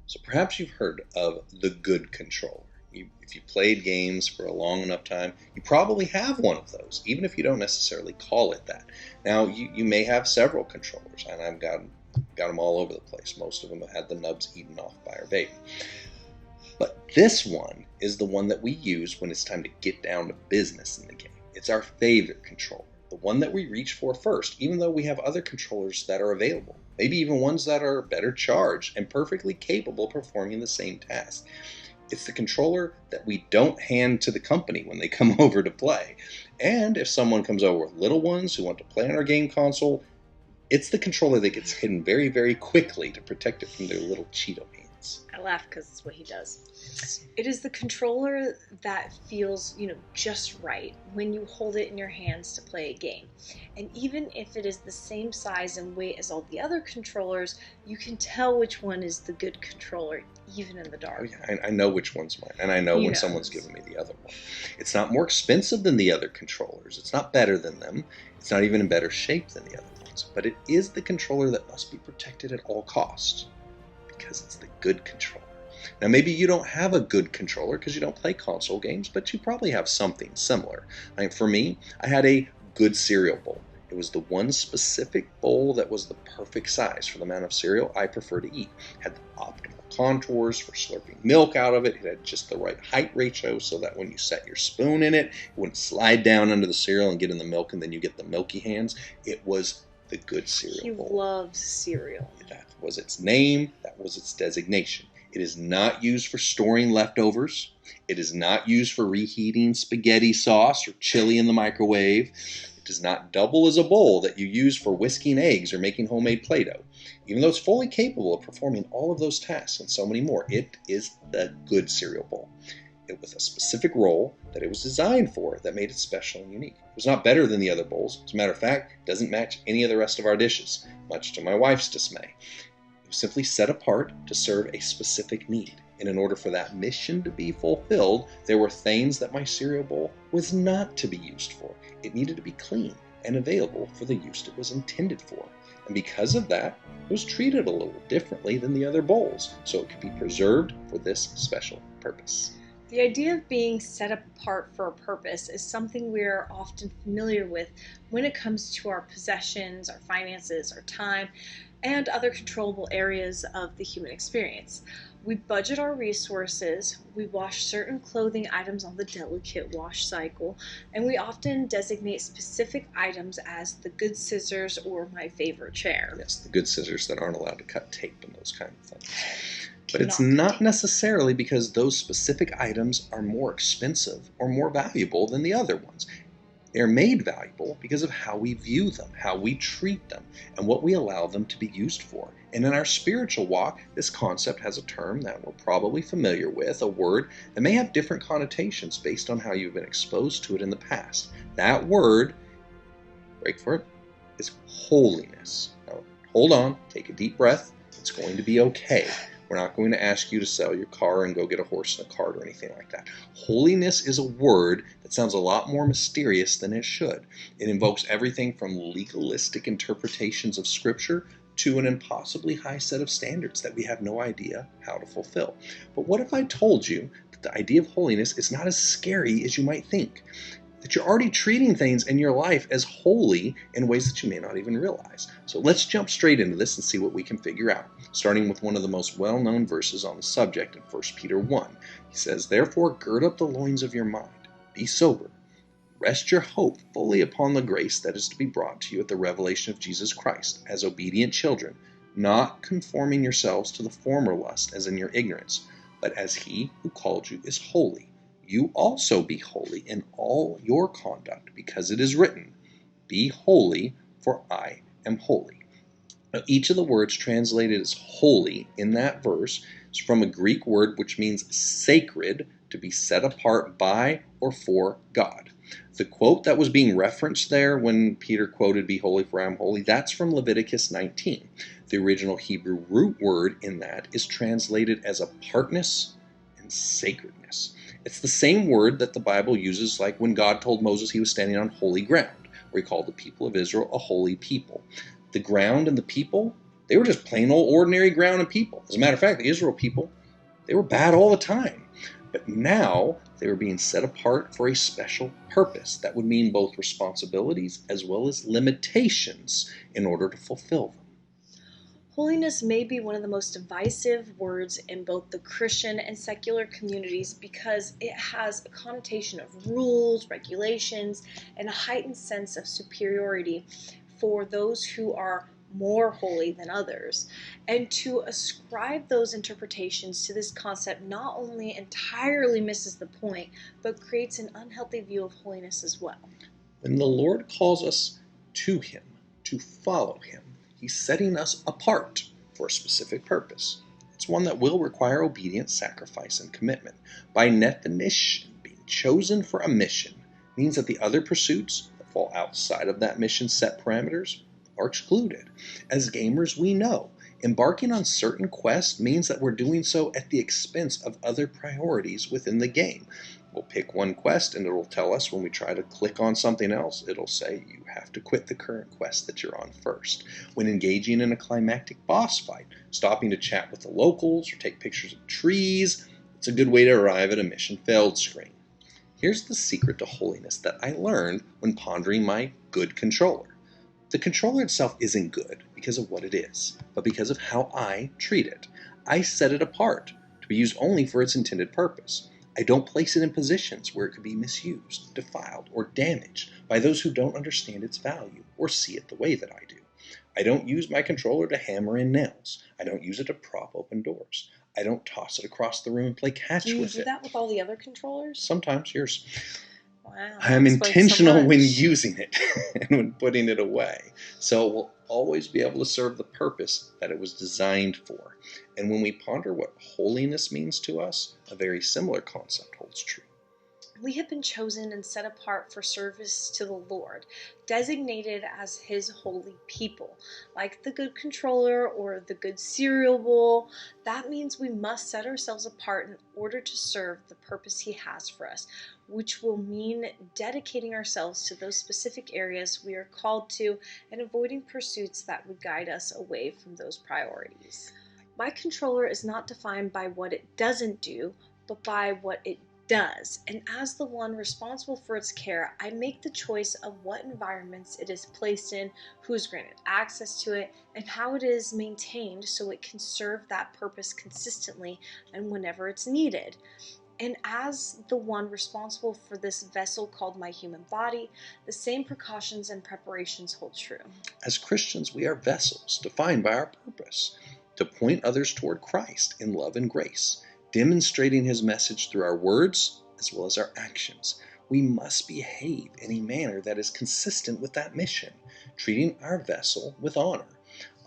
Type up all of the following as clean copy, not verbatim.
So perhaps you've heard of the good controller. If you played games for a long enough time, you probably have one of those, even if you don't necessarily call it that. Now, you may have several controllers, and I've got them all over the place. Most of them have had the nubs eaten off by our baby. But this one is the one that we use when it's time to get down to business in the game. It's our favorite controller, the one that we reach for first, even though we have other controllers that are available, maybe even ones that are better charged and perfectly capable of performing the same task. It's the controller that we don't hand to the company when they come over to play. And if someone comes over with little ones who want to play on our game console, it's the controller that gets hidden very, very quickly to protect it from their little Cheeto hands. I laugh because it's what he does. It is the controller that feels, just right when you hold it in your hands to play a game. And even if it is the same size and weight as all the other controllers, you can tell which one is the good controller, even in the dark. Oh, yeah, I know which one's mine, and I know when someone's given me the other one. It's not more expensive than the other controllers. It's not better than them. It's not even in better shape than the other ones. But it is the controller that must be protected at all costs, because it's the good controller. Now, maybe you don't have a good controller because you don't play console games, but you probably have something similar. For me, I had a good cereal bowl. It was the one specific bowl that was the perfect size for the amount of cereal I prefer to eat. It had the optimal contours for slurping milk out of it. It had just the right height ratio so that when you set your spoon in it, it wouldn't slide down under the cereal and get in the milk and then you get the milky hands. It was the good cereal bowl. He loves cereal. That was its name. That was its designation. It is not used for storing leftovers. It is not used for reheating spaghetti sauce or chili in the microwave. It does not double as a bowl that you use for whisking eggs or making homemade Play-Doh. Even though it's fully capable of performing all of those tasks and so many more, it is the good cereal bowl. It was a specific role that it was designed for that made it special and unique. It was not better than the other bowls. As a matter of fact, it doesn't match any of the rest of our dishes, much to my wife's dismay. It was simply set apart to serve a specific need. And in order for that mission to be fulfilled, there were things that my cereal bowl was not to be used for. It needed to be clean and available for the use it was intended for. And because of that, it was treated a little differently than the other bowls, so it could be preserved for this special purpose. The idea of being set apart for a purpose is something we're often familiar with when it comes to our possessions, our finances, our time, and other controllable areas of the human experience. We budget our resources, we wash certain clothing items on the delicate wash cycle, and we often designate specific items as the good scissors or my favorite chair. Yes, the good scissors that aren't allowed to cut tape and those kind of things. But it's not necessarily because those specific items are more expensive or more valuable than the other ones. They're made valuable because of how we view them, how we treat them, and what we allow them to be used for. And in our spiritual walk, this concept has a term that we're probably familiar with, a word that may have different connotations based on how you've been exposed to it in the past. That word, break for it, is holiness. Now, hold on, take a deep breath. It's going to be okay. We're not going to ask you to sell your car and go get a horse and a cart or anything like that. Holiness is a word that sounds a lot more mysterious than it should. It invokes everything from legalistic interpretations of Scripture to an impossibly high set of standards that we have no idea how to fulfill. But what if I told you that the idea of holiness is not as scary as you might think? That you're already treating things in your life as holy in ways that you may not even realize. So let's jump straight into this and see what we can figure out, starting with one of the most well-known verses on the subject in 1 Peter 1. He says, "Therefore gird up the loins of your mind, be sober, rest your hope fully upon the grace that is to be brought to you at the revelation of Jesus Christ, as obedient children, not conforming yourselves to the former lust as in your ignorance, but as he who called you is holy. You also be holy in all your conduct, because it is written, be holy, for I am holy." Now, each of the words translated as holy in that verse is from a Greek word which means sacred, to be set apart by or for God. The quote that was being referenced there when Peter quoted, "Be holy, for I am holy," that's from Leviticus 19. The original Hebrew root word in that is translated as apartness and sacredness. It's the same word that the Bible uses like when God told Moses he was standing on holy ground, where he called the people of Israel a holy people. The ground and the people They were just plain old ordinary ground people. As a matter of fact, the Israel people, they were bad all the time. But now they were being set apart for a special purpose that would mean both responsibilities as well as limitations in order to fulfill them. Holiness may be one of the most divisive words in both the Christian and secular communities because it has a connotation of rules, regulations, and a heightened sense of superiority for those who are more holy than others. And to ascribe those interpretations to this concept not only entirely misses the point, but creates an unhealthy view of holiness as well. When the Lord calls us to Him, to follow Him, He's setting us apart for a specific purpose. It's one that will require obedience, sacrifice, and commitment. By definition, being chosen for a mission means that the other pursuits that fall outside of that mission's set parameters are excluded. As gamers, we know embarking on certain quests means that we're doing so at the expense of other priorities within the game. We'll pick one quest and it'll tell us when we try to click on something else, it'll say you have to quit the current quest that you're on first. When engaging in a climactic boss fight, stopping to chat with the locals or take pictures of trees, it's a good way to arrive at a mission failed screen. Here's the secret to holiness that I learned when pondering my good controller. The controller itself isn't good because of what it is, but because of how I treat it. I set it apart to be used only for its intended purpose. I don't place it in positions where it could be misused, defiled, or damaged by those who don't understand its value or see it the way that I do. I don't use my controller to hammer in nails. I don't use it to prop open doors. I don't toss it across the room and play catch with it. Do you do that with all the other controllers? Sometimes, yours. Wow, I'm intentional when using it and when putting it away. So it will always be able to serve the purpose that it was designed for. And when we ponder what holiness means to us, a very similar concept holds true. We have been chosen and set apart for service to the Lord, designated as His holy people. Like the good controller or the good cereal bowl, that means we must set ourselves apart in order to serve the purpose He has for us, which will mean dedicating ourselves to those specific areas we are called to and avoiding pursuits that would guide us away from those priorities. My controller is not defined by what it doesn't do, but by what it does, and as the one responsible for its care, I make the choice of what environments it is placed in, who is granted access to it, and how it is maintained so it can serve that purpose consistently and whenever it's needed. And as the one responsible for this vessel called my human body, the same precautions and preparations hold true. As Christians, we are vessels defined by our purpose to point others toward Christ in love and grace, demonstrating His message through our words as well as our actions. We must behave in a manner that is consistent with that mission, treating our vessel with honor.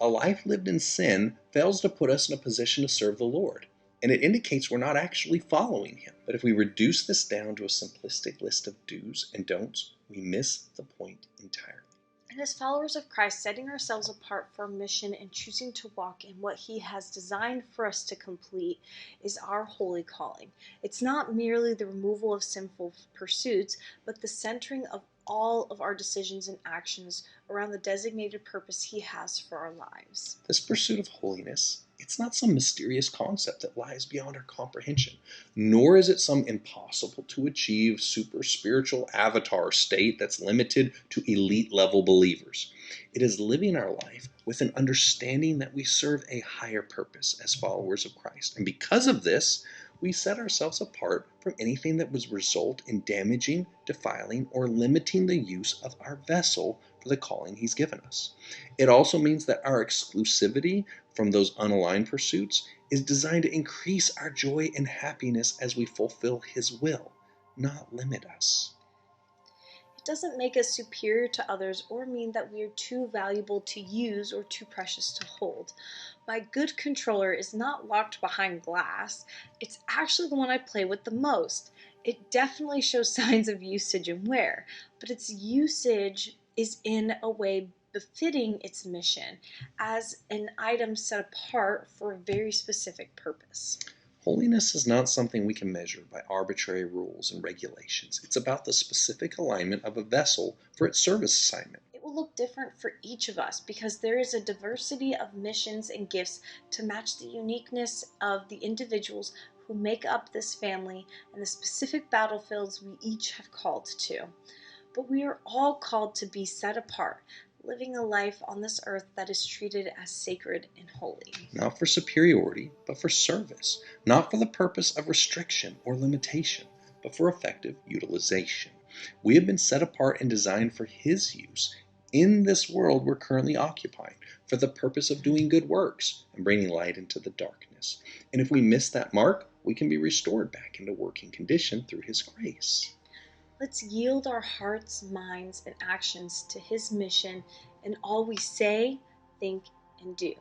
A life lived in sin fails to put us in a position to serve the Lord, and it indicates we're not actually following Him. But if we reduce this down to a simplistic list of do's and don'ts, we miss the point entirely. And as followers of Christ, setting ourselves apart for a mission and choosing to walk in what He has designed for us to complete is our holy calling. It's not merely the removal of sinful pursuits, but the centering of all of our decisions and actions around the designated purpose He has for our lives. This pursuit of holiness, it's not some mysterious concept that lies beyond our comprehension, nor is it some impossible to achieve super spiritual avatar state that's limited to elite level believers. It is living our life with an understanding that we serve a higher purpose as followers of Christ. And because of this, we set ourselves apart from anything that would result in damaging, defiling, or limiting the use of our vessel for the calling He's given us. It also means that our exclusivity from those unaligned pursuits is designed to increase our joy and happiness as we fulfill His will, not limit us. It doesn't make us superior to others or mean that we are too valuable to use or too precious to hold. My good controller is not locked behind glass. It's actually the one I play with the most. It definitely shows signs of usage and wear, but its usage is in a way befitting its mission as an item set apart for a very specific purpose. Holiness is not something we can measure by arbitrary rules and regulations. It's about the specific alignment of a vessel for its service assignment. It will look different for each of us because there is a diversity of missions and gifts to match the uniqueness of the individuals who make up this family and the specific battlefields we each have called to. But we are all called to be set apart, living a life on this earth that is treated as sacred and holy. Not for superiority, but for service. Not for the purpose of restriction or limitation, but for effective utilization. We have been set apart and designed for His use in this world we're currently occupying, for the purpose of doing good works and bringing light into the darkness. And if we miss that mark, we can be restored back into working condition through His grace. Let's yield our hearts, minds, and actions to His mission in all we say, think, and do.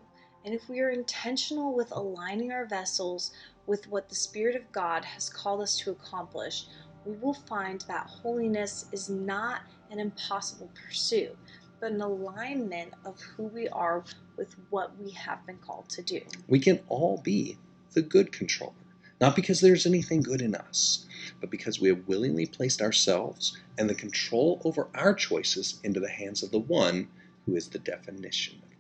And if we are intentional with aligning our vessels with what the Spirit of God has called us to accomplish, we will find that holiness is not an impossible pursuit, but an alignment of who we are with what we have been called to do. We can all be the good controller, not because there's anything good in us, but because we have willingly placed ourselves and the control over our choices into the hands of the one who is the definition of